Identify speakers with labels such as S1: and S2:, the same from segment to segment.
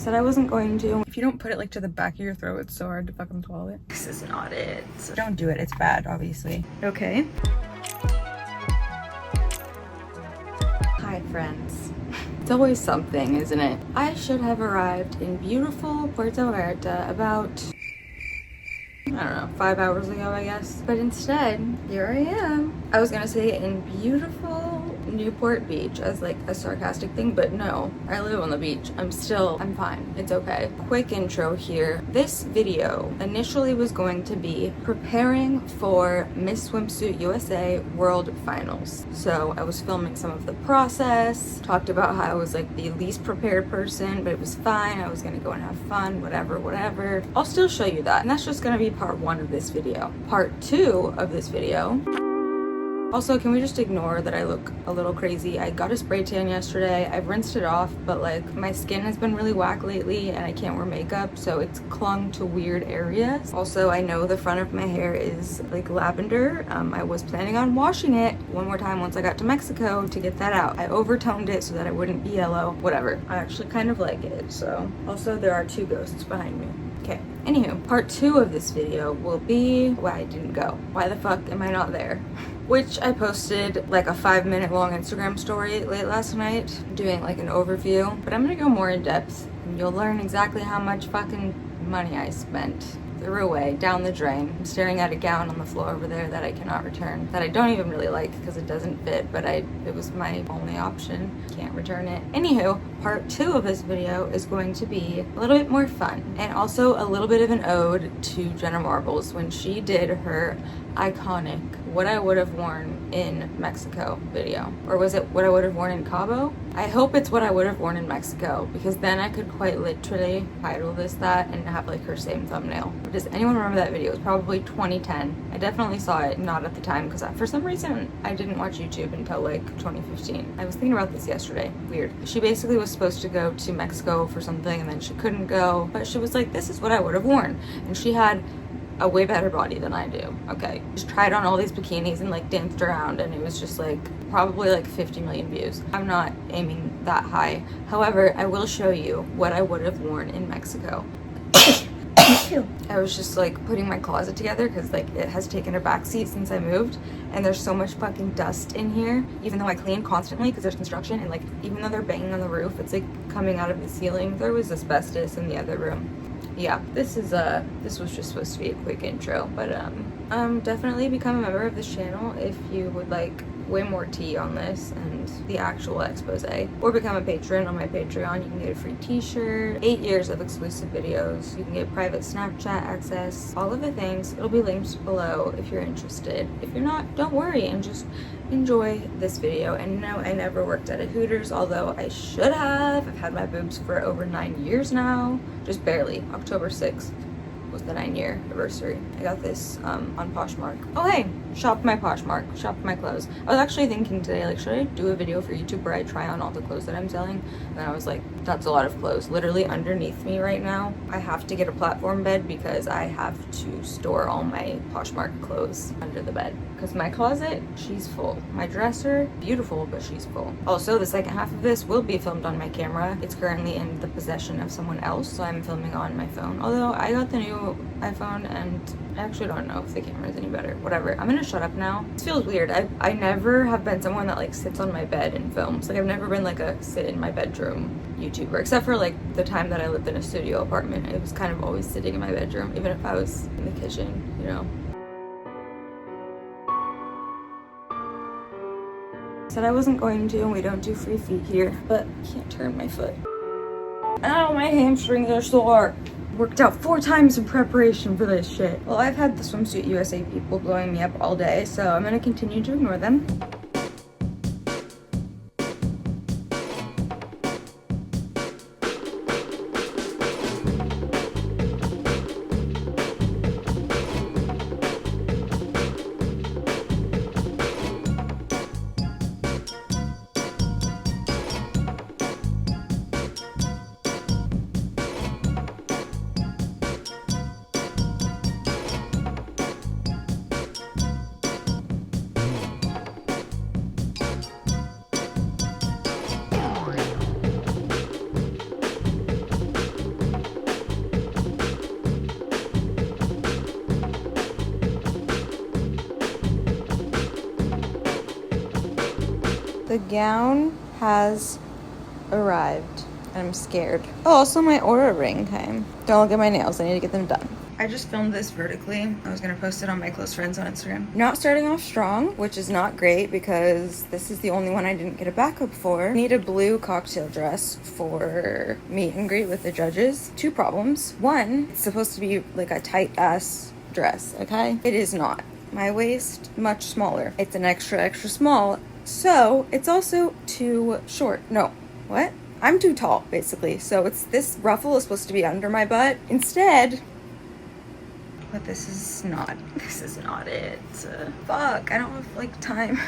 S1: Said I wasn't going to. If you don't put it like to the back of your throat, it's so hard to fucking swallow it. This is not it. So don't do it. It's bad, obviously. Okay. Hi, friends. It's always something, isn't it? I should have arrived in beautiful Puerto Vallarta about, I don't know, 5 hours ago, I guess. But instead, here I am. I was gonna say in beautiful Newport Beach as like a sarcastic thing, but no, I live on the beach. I'm fine. It's okay. Quick intro here. This video initially was going to be preparing for Miss Swimsuit USA World Finals. So I was filming some of the process, talked about how I was like the least prepared person, but it was fine. I was gonna go and have fun, whatever. I'll still show you that. And that's just gonna be part 1 of this video. Part 2 of this video. Also, can we just ignore that I look a little crazy? I got a spray tan yesterday. I've rinsed it off, but like my skin has been really whack lately and I can't wear makeup, so it's clung to weird areas. Also, I know the front of my hair is like lavender. I was planning on washing it one more time once I got to Mexico to get that out. I overtoned it so that it wouldn't be yellow. Whatever. I actually kind of like it, so. Also, there are 2 ghosts behind me. Okay. Anywho, part 2 of this video will be why I didn't go. Why the fuck am I not there? Which I posted like a 5-minute long Instagram story late last night doing like an overview, but I'm gonna go more in depth and you'll learn exactly how much fucking money I spent. Threw away, down the drain. I'm staring at a gown on the floor over there that I cannot return, that I don't even really like because it doesn't fit, but it was my only option. Can't return it. Anywho, part 2 of this video is going to be a little bit more fun and also a little bit of an ode to Jenna Marbles when she did her iconic what I would have worn in Mexico video. Or was it what I would have worn in Cabo? I hope it's what I would have worn in Mexico because then I could quite literally title this that and have like her same thumbnail. Does anyone remember that video? It was probably 2010. I definitely saw it, not at the time because for some reason I didn't watch YouTube until like 2015. I was thinking about this yesterday. Weird. She basically was supposed to go to Mexico for something and then she couldn't go, but she was like, this is what I would have worn. And she had a way better body than I do. Okay, just tried on all these bikinis and like danced around and it was just like probably like 50 million views. I'm not aiming that high. However, I will show you what I would have worn in Mexico. I was just like putting my closet together because like it has taken a backseat since I moved and there's so much fucking dust in here, even though I clean constantly because there's construction and like even though they're banging on the roof, it's like coming out of the ceiling. There was asbestos in the other room. Yeah, this was just supposed to be a quick intro, but definitely become a member of this channel if you would like way more tea on this and the actual expose, or become a patron on my Patreon. You can get a free t-shirt, 8 years of exclusive videos, you can get private Snapchat access, all of the things. It'll be linked below if you're interested. If you're not, don't worry and just enjoy this video. And no, I never worked at a Hooters, although I should have. I've had my boobs for over 9 years now, just barely. October 6th was the 9-year anniversary. I got this on Poshmark. Oh hey, shop my Poshmark, shop my clothes. I was actually thinking today, like, should I do a video for YouTube where I try on all the clothes that I'm selling? And then I was like, that's a lot of clothes. Literally underneath me right now, I have to get a platform bed because I have to store all my Poshmark clothes under the bed. Because my closet, she's full. My dresser, beautiful, but she's full. Also, the second half of this will be filmed on my camera. It's currently in the possession of someone else, so I'm filming on my phone. Although I got the new iPhone and I actually don't know if the camera is any better. Whatever. I'm gonna shut up now. This feels weird. I never have been someone that like sits on my bed and films. Like I've never been like a sit in my bedroom YouTuber, except for like the time that I lived in a studio apartment. It was kind of always sitting in my bedroom, even if I was in the kitchen, you know. Said I wasn't going to, and we don't do free feet here, but I can't turn my foot. Ow, my hamstrings are sore. Worked out 4 times in preparation for this shit. Well, I've had the SWIMSUIT USA people blowing me up all day, so I'm gonna continue to ignore them. The gown has arrived. I'm scared. Oh, also my Aura ring came. Don't look at my nails. I need to get them done. I just filmed this vertically. I was gonna post it on my close friends on Instagram. Not starting off strong, which is not great because this is the only one I didn't get a backup for. I need a blue cocktail dress for meet and greet with the judges. Two problems. One, it's supposed to be like a tight ass dress, okay? It is not. My waist, much smaller. It's an extra small. So it's also too short. No, what? I'm too tall, basically. So it's this ruffle is supposed to be under my butt. Instead, but this is not it. Fuck, I don't have like time.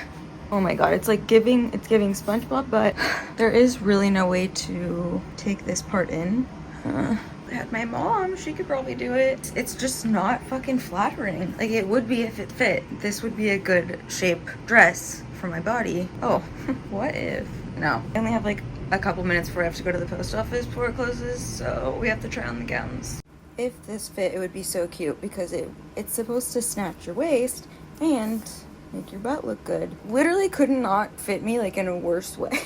S1: Oh my god, it's giving SpongeBob, but there is really no way to take this part in. I had my mom, she could probably do it. It's just not fucking flattering. Like it would be if it fit. This would be a good shape dress for my body. Oh, what if? No, I only have like a couple minutes before I have to go to the post office before it closes, so we have to try on the gowns. If this fit, it would be so cute because it's supposed to snatch your waist and make your butt look good. Literally could not fit me like in a worse way.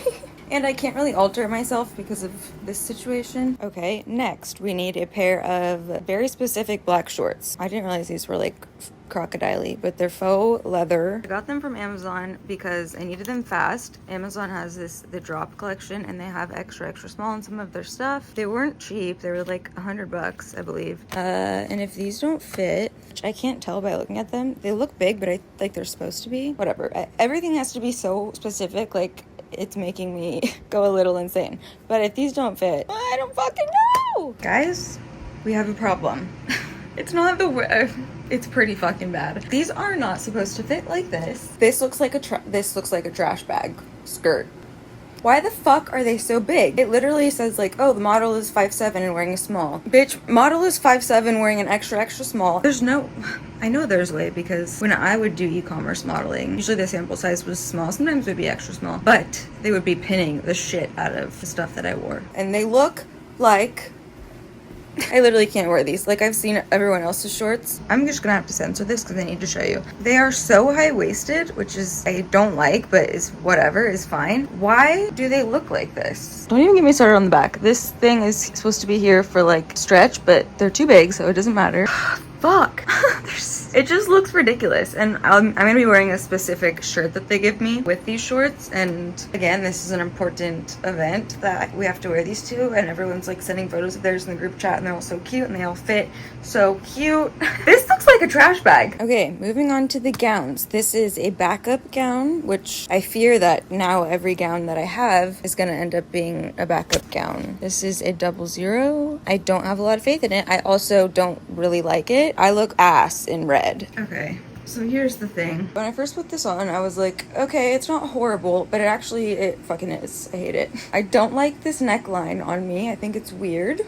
S1: And I can't really alter it myself because of this situation. Okay, next we need a pair of very specific black shorts. I didn't realize these were like crocodile-y, but they're faux leather. I got them from Amazon because I needed them fast. Amazon has the drop collection and they have extra small in some of their stuff. They weren't cheap. They were like $100, I believe. And if these don't fit, which I can't tell by looking at them, they look big, but I like they're supposed to be. Whatever. Everything has to be so specific, like it's making me go a little insane. But if these don't fit, I don't fucking know! Guys, we have a problem. It's not the way. It's pretty fucking bad. These are not supposed to fit like this. This looks like a trash bag skirt. Why the fuck are they so big? It literally says like, oh, the model is 5'7" and wearing a small. Bitch, model is 5'7" wearing an extra small. There's no, I know there's a way because when I would do e-commerce modeling, usually the sample size was small. Sometimes it would be extra small, but they would be pinning the shit out of the stuff that I wore. And they look like, I literally can't wear these. Like I've seen everyone else's shorts. I'm just gonna have to censor this because I need to show you. They are so high-waisted, which is, I don't like, but is whatever, is fine. Why do they look like this? Don't even get me started on the back. This thing is supposed to be here for like stretch, but they're too big, so it doesn't matter. Fuck. It just looks ridiculous. And I'm gonna be wearing a specific shirt that they give me with these shorts. And again, this is an important event that we have to wear these to, and everyone's like sending photos of theirs in the group chat and they're all so cute and they all fit so cute. This looks like a trash bag. Okay, moving on to the gowns. This is a backup gown, which I fear that now every gown that I have is gonna end up being a backup gown. This is a 00. I don't have a lot of faith in it. I also don't really like it. I look ass in red. Okay, so here's the thing. When I first put this on, I was like, okay, it's not horrible, but it fucking is. I hate it. I don't like this neckline on me. I think it's weird.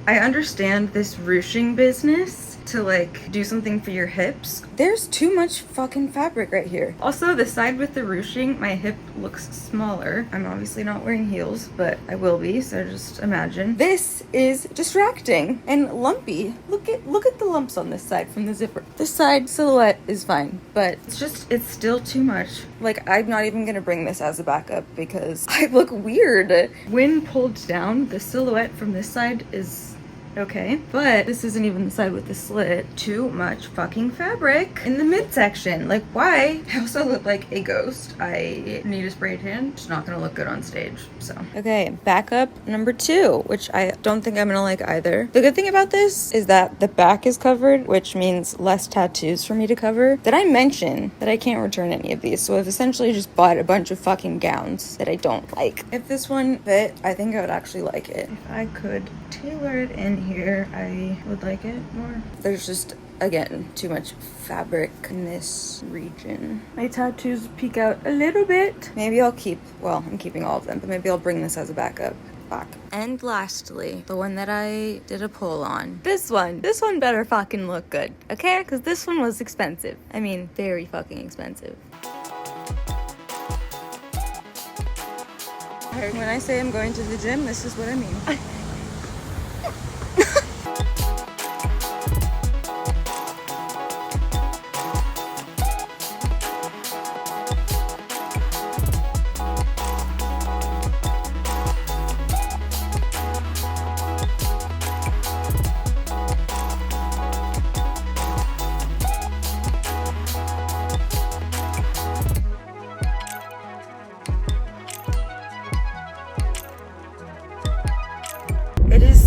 S1: I understand this ruching business to like do something for your hips. There's too much fucking fabric right here. Also, the side with the ruching, my hip looks smaller. I'm obviously not wearing heels, but I will be, so just imagine. This is distracting and lumpy. Look at the lumps on this side from the zipper. This side silhouette is fine, but it's still too much. Like, I'm not even gonna bring this as a backup because I look weird. When pulled down, the silhouette from this side is okay, but this isn't even the side with the slit. Too much fucking fabric in the midsection. Like, why? I also look like a ghost. I need a spray tan. It's not gonna look good on stage, so. Okay, backup number 2, which I don't think I'm gonna like either. The good thing about this is that the back is covered, which means less tattoos for me to cover. Did I mention that I can't return any of these? So I've essentially just bought a bunch of fucking gowns that I don't like. If this one fit, I think I would actually like it. If I could tailor it in here, I would like it more. There's just, again, too much fabric in this region. My tattoos peek out a little bit. Maybe I'll I'm keeping all of them, but maybe I'll bring this as a backup. And lastly, the one that I did a poll on. This one better fucking look good, okay? Because this one was expensive. I mean, very fucking expensive. When I say I'm going to the gym, this is what I mean.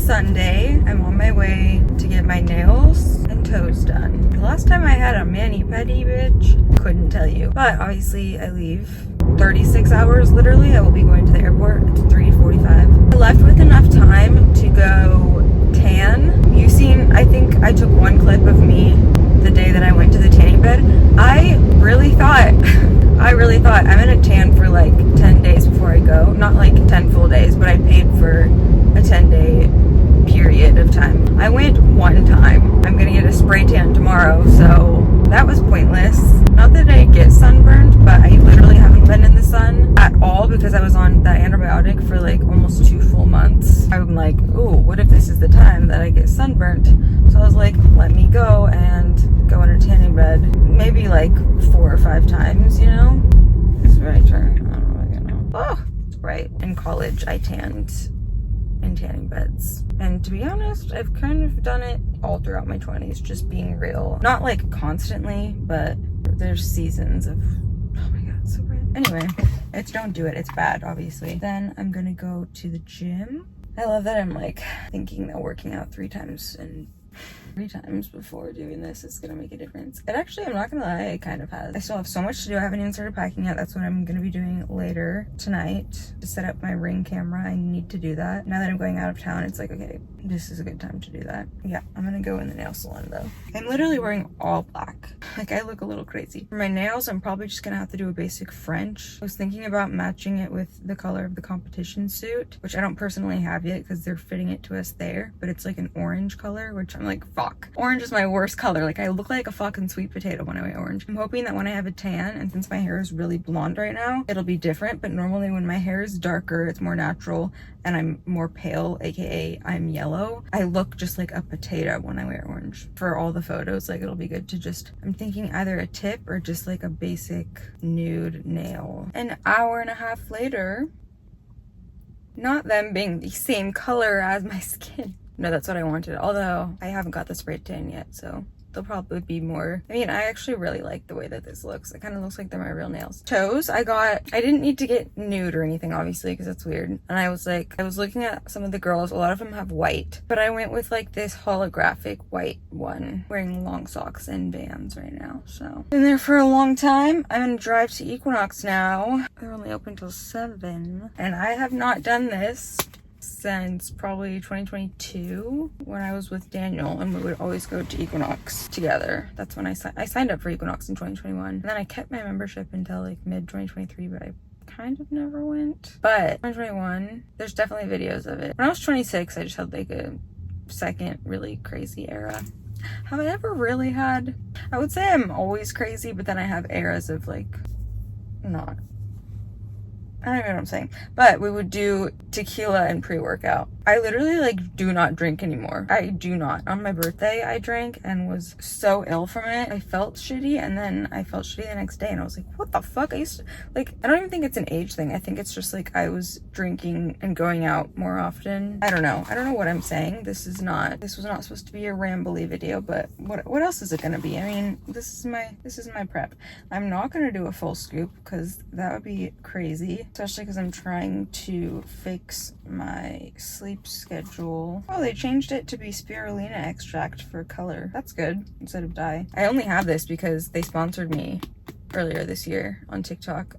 S1: Sunday. I'm on my way to get my nails and toes done. The last time I had a mani-pedi, bitch, couldn't tell you. But obviously I leave 36 hours literally. I will be going to the airport at 3:45. I left with enough time to go tan. You've seen, I think I took one clip of me the day that I went to the tanning bed. I really thought I'm gonna tan for like 10 days before I go. Not like 10 full days, but I paid for a 10-day period of time. I went one time. I'm gonna get a spray tan tomorrow, so that was pointless. Not that I get sunburned, but I literally haven't been in the sun at all because I was on that antibiotic for like almost 2 full months. I'm like, ooh, what if this is the time that I get sunburnt? So I was like, let me go and go in a tanning bed. Maybe like 4 or 5 times, you know? This is my turn. I don't really know. Oh, right. In college, I tanned in tanning beds. And to be honest, I've kind of done it all throughout my 20s, just being real. Not like constantly, but there's seasons of, oh my god, it's so red. Anyway, don't do it. It's bad, obviously. Then I'm gonna go to the gym. I love that I'm like thinking that working out 3 times before doing this is gonna make a difference. It actually, I'm not gonna lie, it kind of has. I still have so much to do. I haven't even started packing yet. That's what I'm gonna be doing later tonight to set up my Ring camera. I need to do that. Now that I'm going out of town, it's like, okay, this is a good time to do that. Yeah, I'm gonna go in the nail salon though. I'm literally wearing all black. Like, I look a little crazy. For my nails, I'm probably just gonna have to do a basic French. I was thinking about matching it with the color of the competition suit, which I don't personally have yet because they're fitting it to us there, but it's like an orange color, which I'm like, fuck. Orange is my worst color. Like, I look like a fucking sweet potato when I wear orange. I'm hoping that when I have a tan, and since my hair is really blonde right now, it'll be different, but normally when my hair is darker, it's more natural, and I'm more pale, aka I'm yellow, I look just like a potato when I wear orange. For all the photos, like, it'll be good to just, I'm thinking either a tip or just like a basic nude nail. An hour and a half later, not them being the same color as my skin. No, that's what I wanted, although I haven't got the spray tan yet, so they'll probably be more. I mean, I actually really like the way that this looks. It kind of looks like they're my real nails. Toes, I didn't need to get nude or anything, obviously, because that's weird. And I was looking at some of the girls, a lot of them have white, but I went with like this holographic white one, wearing long socks and Vans right now, so. Been there for a long time. I'm gonna drive to Equinox now. They're only open till 7, and I have not done this since probably 2022 when I was with Daniel, and we would always go to Equinox together. That's when I signed up for Equinox in 2021, and then I kept my membership until like mid 2023, but I kind of never went. But 2021, there's definitely videos of it. When I was 26, I just had like a second really crazy era. Have I ever really had, I would say I'm always crazy, but then I have eras of like not. I don't even know what I'm saying, but we would do tequila and pre-workout. I literally like do not drink anymore. I do not. On my birthday, I drank and was so ill from it. I felt shitty, and then I felt shitty the next day, and I was like, what the fuck? I used to, like, I don't even think it's an age thing. I think it's just like I was drinking and going out more often. I don't know what I'm saying. This was not supposed to be a rambly video, but what else is it gonna be? I mean, this is my prep. I'm not gonna do a full scoop because that would be crazy, especially because I'm trying to fix my sleep schedule. Oh, they changed it to be spirulina extract for color. That's good, instead of dye. I only have this because they sponsored me earlier this year on TikTok.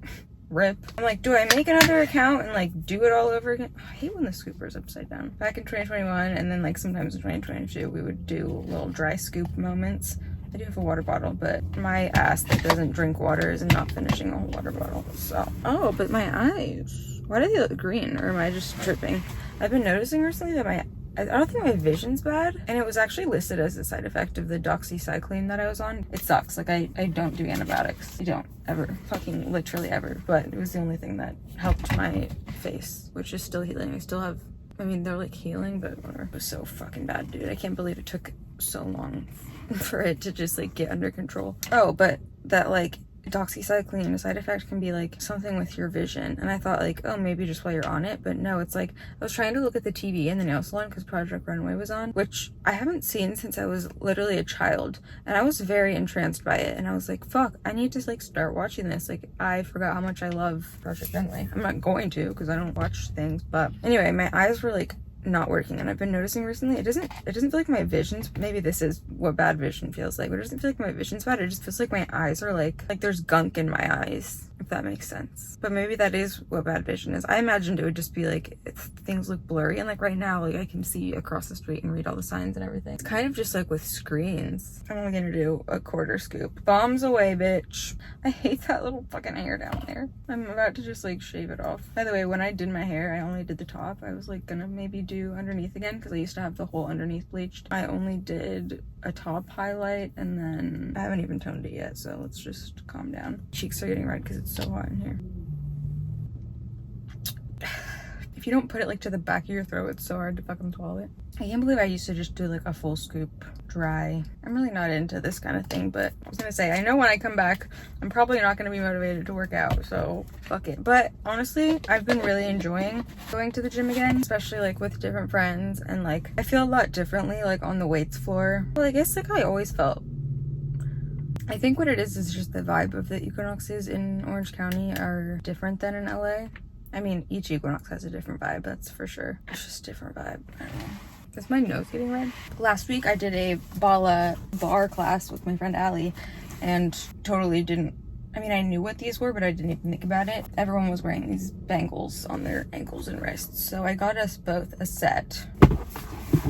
S1: Rip. I'm like, do I make another account and like do it all over again? I hate when the scooper's upside down. Back in 2021, and then like sometimes in 2022, we would do little dry scoop moments. I do have a water bottle, but my ass that doesn't drink water is not finishing a whole water bottle. So, oh, but my eyes, why do they look green? Or am I just tripping? I've been noticing recently that I don't think my vision's bad, and it was actually listed as a side effect of the doxycycline that I was on. It sucks. Like, I don't do antibiotics. I don't ever, fucking literally ever, but it was the only thing that helped my face, which is still healing. I still have, I mean, they're like healing, but whatever. It was so fucking bad, dude. I can't believe it took so long for it to just like get under control. Oh, but that like doxycycline, a side effect can be like something with your vision, and I thought like, oh, maybe just while you're on it, but no, it's like I was trying to look at the TV in the nail salon because Project Runway was on, which I haven't seen since I was literally a child, and I was very entranced by it, and I was like, fuck, I need to like start watching this. Like, I forgot how much I love Project Runway. I'm not going to because I don't watch things, but anyway, my eyes were like not working, and I've been noticing recently, it doesn't feel like my vision's, maybe this is what bad vision feels like, but it doesn't feel like my vision's bad. It just feels like my eyes are like there's gunk in my eyes, if that makes sense. But maybe that is what bad vision is. I imagined it would just be like things look blurry, and like right now, like I can see across the street and read all the signs and everything. It's kind of just like with screens. I'm only gonna do a quarter scoop. Bombs away, bitch. I hate that little fucking hair down there. I'm about to just like shave it off. By the way, when I did my hair, I only did the top. I was like gonna maybe do underneath again because I used to have the whole underneath bleached. I only did a top highlight, and then I haven't even toned it yet, so let's just calm down. Cheeks are getting red because it's so hot in here. If you don't put it like to the back of your throat, it's so hard to fucking swallow it. I can't believe I used to just do like a full scoop dry. I'm really not into this kind of thing, but I was gonna say, I know when I come back, I'm probably not gonna be motivated to work out, so fuck it. But honestly, I've been really enjoying going to the gym again, especially like with different friends, and like I feel a lot differently like on the weights floor. Well, I guess like I always felt. I think what it is just the vibe of the equinoxes in Orange County are different than in LA. I mean, each equinox has a different vibe, that's for sure. It's just a different vibe. I don't know. Is my nose getting red? Last week I did a Bala bar class with my friend Allie, and totally didn't, I mean, I knew what these were, but I didn't even think about it. Everyone was wearing these bangles on their ankles and wrists, so I got us both a set.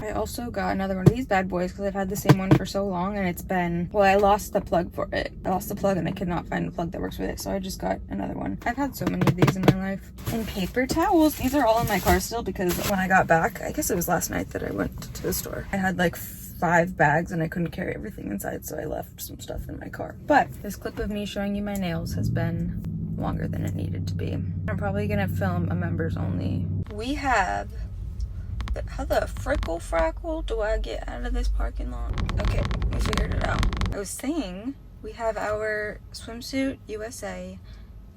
S1: I also got another one of these bad boys because I've had the same one for so long, and it's been, well, I lost the plug for it. I lost the plug and I could not find a plug that works with it, so I just got another one. I've had so many of these in my life. And paper towels, these are all in my car still because when I got back, I guess it was last night that I went to the store. I had like 5 bags and I couldn't carry everything inside, so I left some stuff in my car. But this clip of me showing you my nails has been longer than it needed to be. I'm probably gonna film a members only. We have, how the frickle frackle do I get out of this parking lot? Okay, we figured it out. I was saying we have our SWIMSUIT USA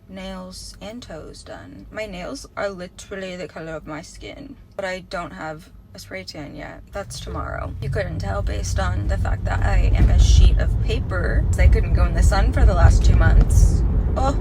S1: nails and toes done. My nails are literally the color of my skin, but I don't have a spray tan yet. That's tomorrow. You couldn't tell based on the fact that I am a sheet of paper because I couldn't go in the sun for the last 2 months. Oh,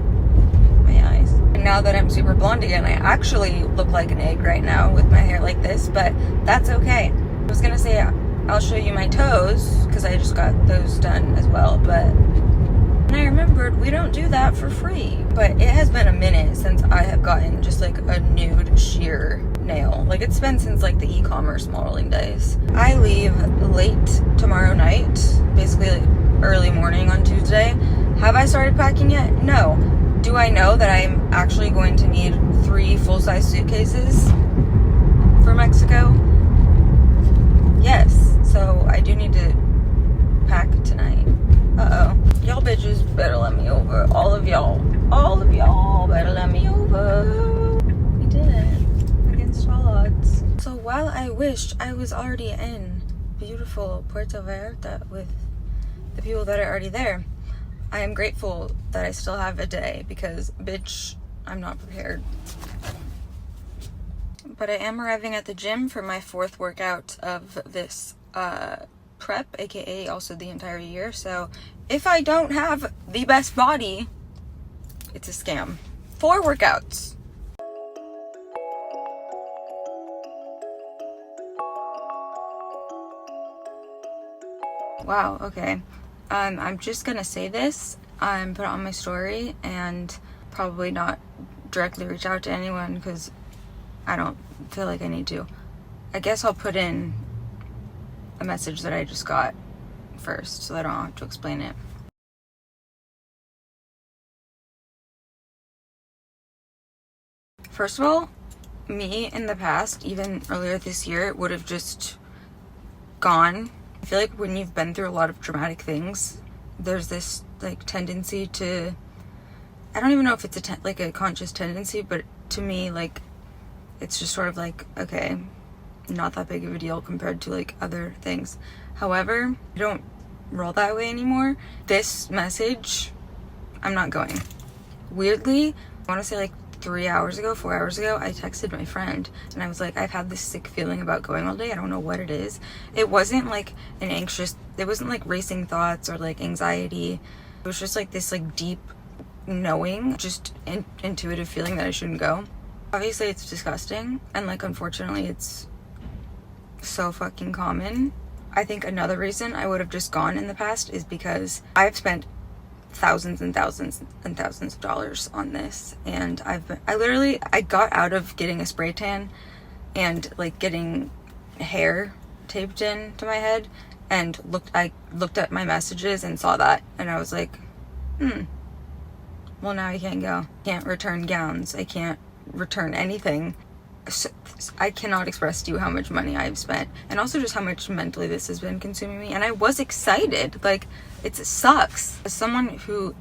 S1: my eyes. And now that I'm super blonde again, I actually look like an egg right now with my hair like this, but that's okay. I was gonna say I'll show you my toes because I just got those done as well, but and I remembered we don't do that for free. But it has been a minute since I have gotten just like a nude sheer nail. Like it's been since like the e-commerce modeling days. I leave late tomorrow night, basically like early morning on Tuesday. Have I started packing yet? No. Do I know that I'm actually going to need 3 full-size suitcases for Mexico? Yes. So I do need to pack tonight. Uh-oh. Y'all bitches better let me over. All of y'all better let me over. We did it. Against all odds. So while I wished I was already in beautiful Puerto Vallarta with the people that are already there, I am grateful that I still have a day because, bitch, I'm not prepared. But I am arriving at the gym for my 4th workout of this prep, aka also the entire year. So if I don't have the best body, it's a scam. 4 workouts. Wow, okay. I'm just gonna say this, put it on my story, and probably not directly reach out to anyone because I don't feel like I need to. I guess I'll put in a message that I just got first so that I don't have to explain it. First of all, me in the past, even earlier this year, would have just gone. I feel like when you've been through a lot of traumatic things, there's this like tendency to, I don't even know if it's like a conscious tendency, but to me, like, it's just sort of like, okay, not that big of a deal compared to like other things. However, I don't roll that way anymore. This message, I'm not going. Weirdly, I want to say like 4 hours ago, I texted my friend and I was like, I've had this sick feeling about going all day. I don't know what it is. It wasn't like it wasn't like racing thoughts or like anxiety. It was just like this like deep knowing, just intuitive feeling that I shouldn't go. Obviously it's disgusting and like unfortunately it's so fucking common. I think another reason I would have just gone in the past is because I've spent thousands and thousands and thousands of dollars on this, and I got out of getting a spray tan and like getting hair taped in to my head, and I looked at my messages and saw that, and I was like, well, now I can't go. Can't return gowns. I can't return anything. So I cannot express to you how much money I've spent, and also just how much mentally this has been consuming me. And I was excited. Like, it sucks. As someone who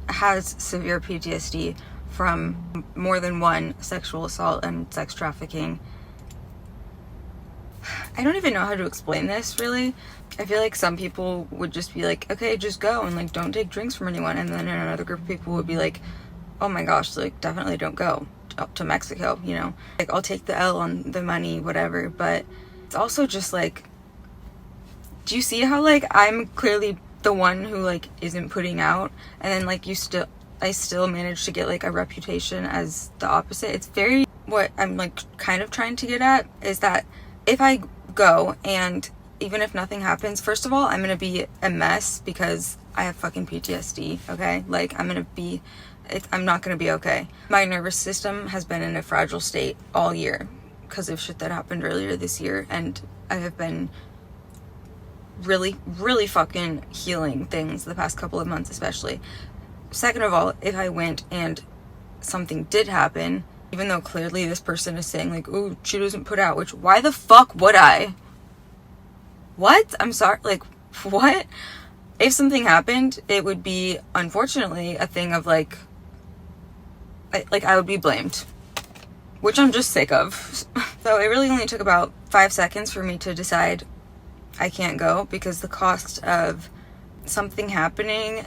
S1: has severe PTSD from more than one sexual assault and sex trafficking, I don't even know how to explain this, really. I feel like some people would just be like, okay, just go and like don't take drinks from anyone, and then another group of people would be like, oh my gosh, like definitely don't go up to Mexico, you know, like I'll take the L on the money, whatever. But it's also just like, do you see how like I'm clearly the one who like isn't putting out, and then like I still managed to get like a reputation as the opposite? It's very, what I'm like kind of trying to get at is that if I go, and even if nothing happens, first of all, I'm gonna be a mess because I have fucking PTSD, okay? Like, I'm not gonna be okay. My nervous system has been in a fragile state all year because of shit that happened earlier this year, and I have been really, really fucking healing things the past couple of months, especially. Second of all, if I went and something did happen, even though clearly this person is saying like, oh, she doesn't put out, which, why the fuck would I? What? I'm sorry, like, what? If something happened, it would be, unfortunately, a thing of like I would be blamed, which I'm just sick of. So it really only took about 5 seconds for me to decide I can't go, because the cost of something happening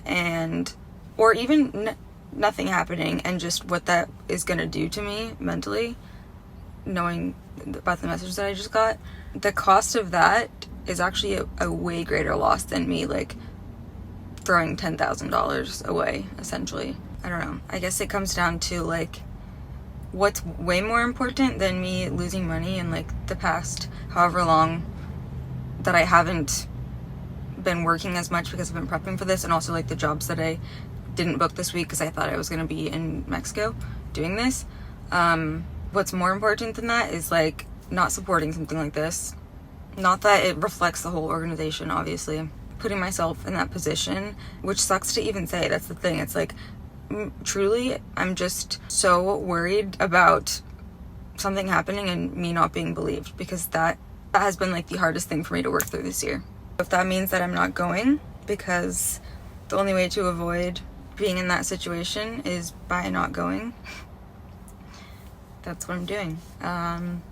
S1: or even nothing happening, and just what that is gonna do to me mentally, knowing about the message that I just got, the cost of that is actually a way greater loss than me like throwing $10,000 away, essentially. I don't know. I guess it comes down to like, what's way more important than me losing money in like the past however long that I haven't been working as much because I've been prepping for this, and also like the jobs that I didn't book this week because I thought I was going to be in Mexico doing this. What's more important than that is like not supporting something like this. Not that it reflects the whole organization, obviously. Putting myself in that position, which sucks to even say, that's the thing. It's like, truly, I'm just so worried about something happening and me not being believed, because that has been like the hardest thing for me to work through this year. If that means that I'm not going, because the only way to avoid being in that situation is by not going, that's what I'm doing.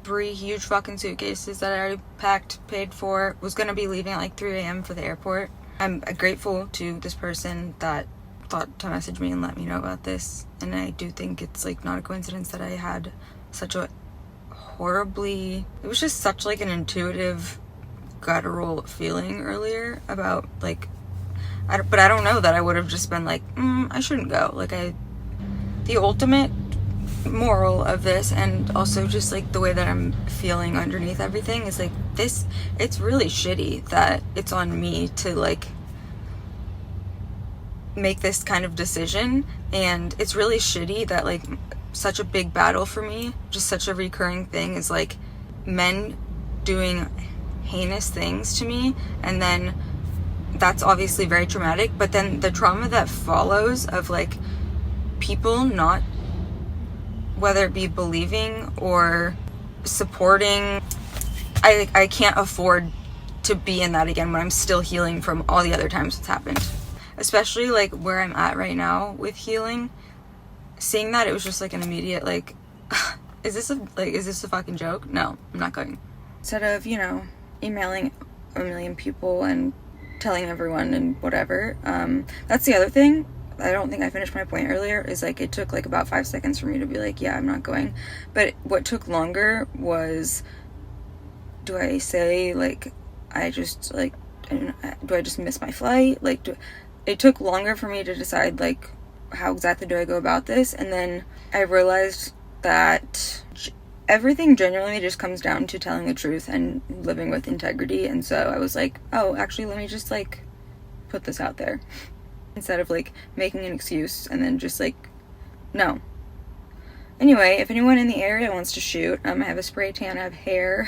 S1: 3 huge fucking suitcases that I already packed, paid for. Was gonna be leaving at like 3 a.m. for the airport. I'm grateful to this person that thought to message me and let me know about this, and I do think it's like not a coincidence that I had such a it was just such like an intuitive guttural feeling earlier about like, but I don't know that I would have just been like, I shouldn't go. Like, the ultimate moral of this, and also just like the way that I'm feeling underneath everything, is like this, it's really shitty that it's on me to like make this kind of decision, and it's really shitty that like such a big battle for me, just such a recurring thing, is like men doing heinous things to me, and then that's obviously very traumatic, but then the trauma that follows of like people not, whether it be believing or supporting, I can't afford to be in that again when I'm still healing from all the other times it's happened. Especially like where I'm at right now with healing, seeing that, it was just like an immediate like, is this a fucking joke? No, I'm not going. Instead of, you know, emailing a million people and telling everyone and whatever, that's the other thing. I don't think I finished my point earlier, is like it took like about 5 seconds for me to be like, yeah, I'm not going. But what took longer was, do I say like, I just like, do I just miss my flight? Like, it took longer for me to decide like, how exactly do I go about this? And then I realized that everything genuinely just comes down to telling the truth and living with integrity. And so I was like, oh, actually, let me just like put this out there instead of like making an excuse and then just like, no. Anyway, if anyone in the area wants to shoot, I have a spray tan, I have hair,